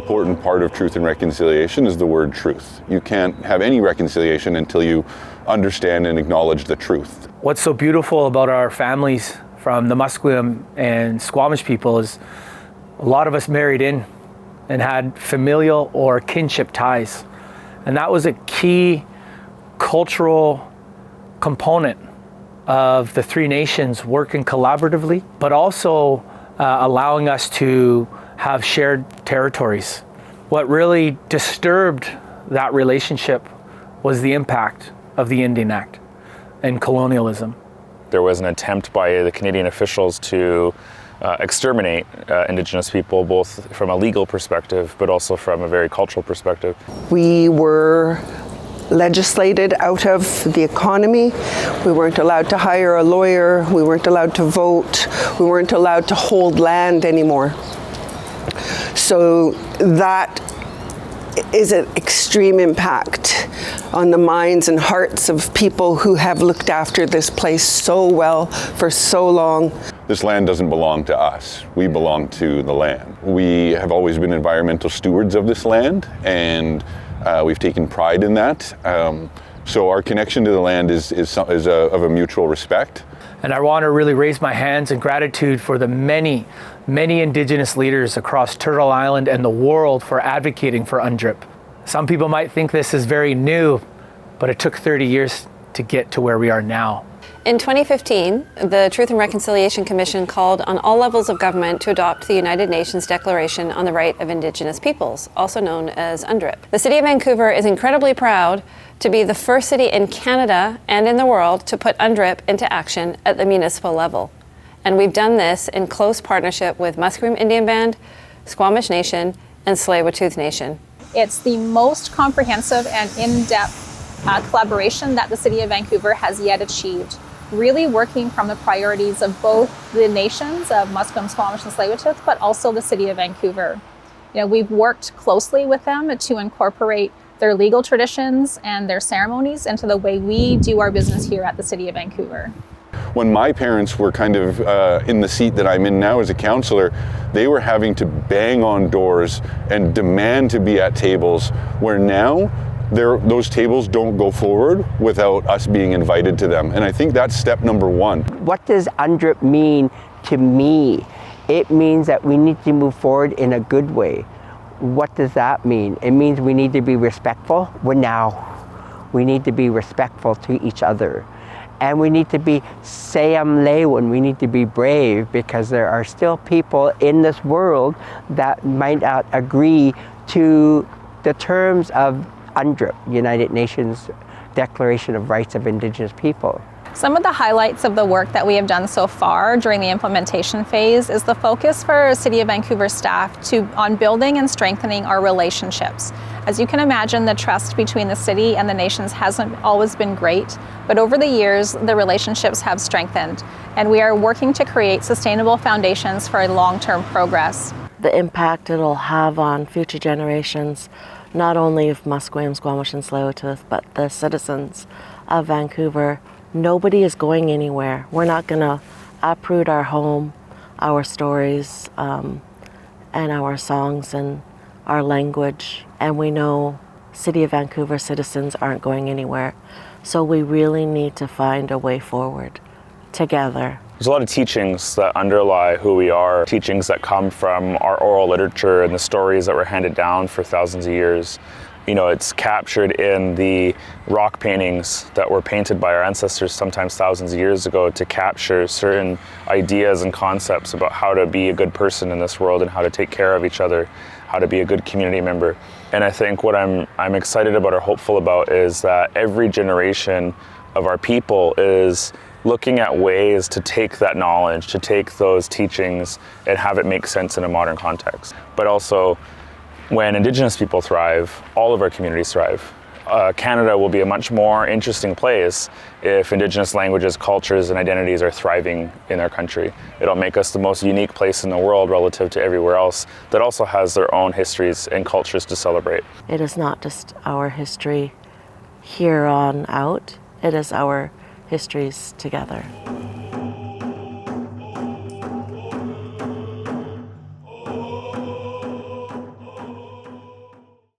important part of truth and reconciliation is the word truth. You can't have any reconciliation until you understand and acknowledge the truth. What's so beautiful about our families from the Musqueam and Squamish people is a lot of us married in and had familial or kinship ties. And that was a key cultural component of the three nations working collaboratively, but also allowing us to have shared territories. What really disturbed that relationship was the impact of the Indian Act and colonialism. There was an attempt by the Canadian officials to exterminate Indigenous people, both from a legal perspective, but also from a very cultural perspective. We were legislated out of the economy. We weren't allowed to hire a lawyer. We weren't allowed to vote. We weren't allowed to hold land anymore. So that is an extreme impact on the minds and hearts of people who have looked after this place so well for so long. This land doesn't belong to us. We belong to the land. We have always been environmental stewards of this land, and we've taken pride in that. So our connection to the land is of a mutual respect. And I want to really raise my hands in gratitude for the many Indigenous leaders across Turtle Island and the world for advocating for UNDRIP. Some people might think this is very new, but it took 30 years to get to where we are now. In 2015, the Truth and Reconciliation Commission called on all levels of government to adopt the United Nations Declaration on the Rights of Indigenous Peoples, also known as UNDRIP. The City of Vancouver is incredibly proud to be the first city in Canada and in the world to put UNDRIP into action at the municipal level. And we've done this in close partnership with Musqueam Indian Band, Squamish Nation, and Tsleil-Waututh Nation. It's the most comprehensive and in-depth collaboration that the City of Vancouver has yet achieved, really working from the priorities of both the nations of Musqueam, Squamish, and Tsleil-Waututh, but also the City of Vancouver. You know, we've worked closely with them to incorporate their legal traditions and their ceremonies into the way we do our business here at the City of Vancouver. When my parents were kind of in the seat that I'm in now as a councillor, they were having to bang on doors and demand to be at tables where now those tables don't go forward without us being invited to them. And I think that's step number one. What does UNDRIP mean to me? It means that we need to move forward in a good way. What does that mean? It means we need to be respectful. We need to be respectful to each other. And we need to be sayamlewan, we need to be brave, because there are still people in this world that might not agree to the terms of UNDRIP, United Nations Declaration of Rights of Indigenous People. Some of the highlights of the work that we have done so far during the implementation phase is the focus for City of Vancouver staff on building and strengthening our relationships. As you can imagine, the trust between the city and the nations hasn't always been great, but over the years, the relationships have strengthened, and we are working to create sustainable foundations for long-term progress. The impact it'll have on future generations, not only of Musqueam, Squamish, and Tsleil-Waututh, but the citizens of Vancouver. Nobody is going anywhere. We're not going to uproot our home, our stories, and our songs and our language. And we know City of Vancouver citizens aren't going anywhere. So we really need to find a way forward together. There's a lot of teachings that underlie who we are, teachings that come from our oral literature and the stories that were handed down for thousands of years. You know, it's captured in the rock paintings that were painted by our ancestors sometimes thousands of years ago to capture certain ideas and concepts about how to be a good person in this world and how to take care of each other, how to be a good community member. And I think what I'm excited about or hopeful about is that every generation of our people is looking at ways to take that knowledge, to take those teachings and have it make sense in a modern context. But also, when Indigenous people thrive, all of our communities thrive. Canada will be a much more interesting place if Indigenous languages, cultures, and identities are thriving in our country. It'll make us the most unique place in the world relative to everywhere else that also has their own histories and cultures to celebrate. It is not just our history here on out, it is our histories together.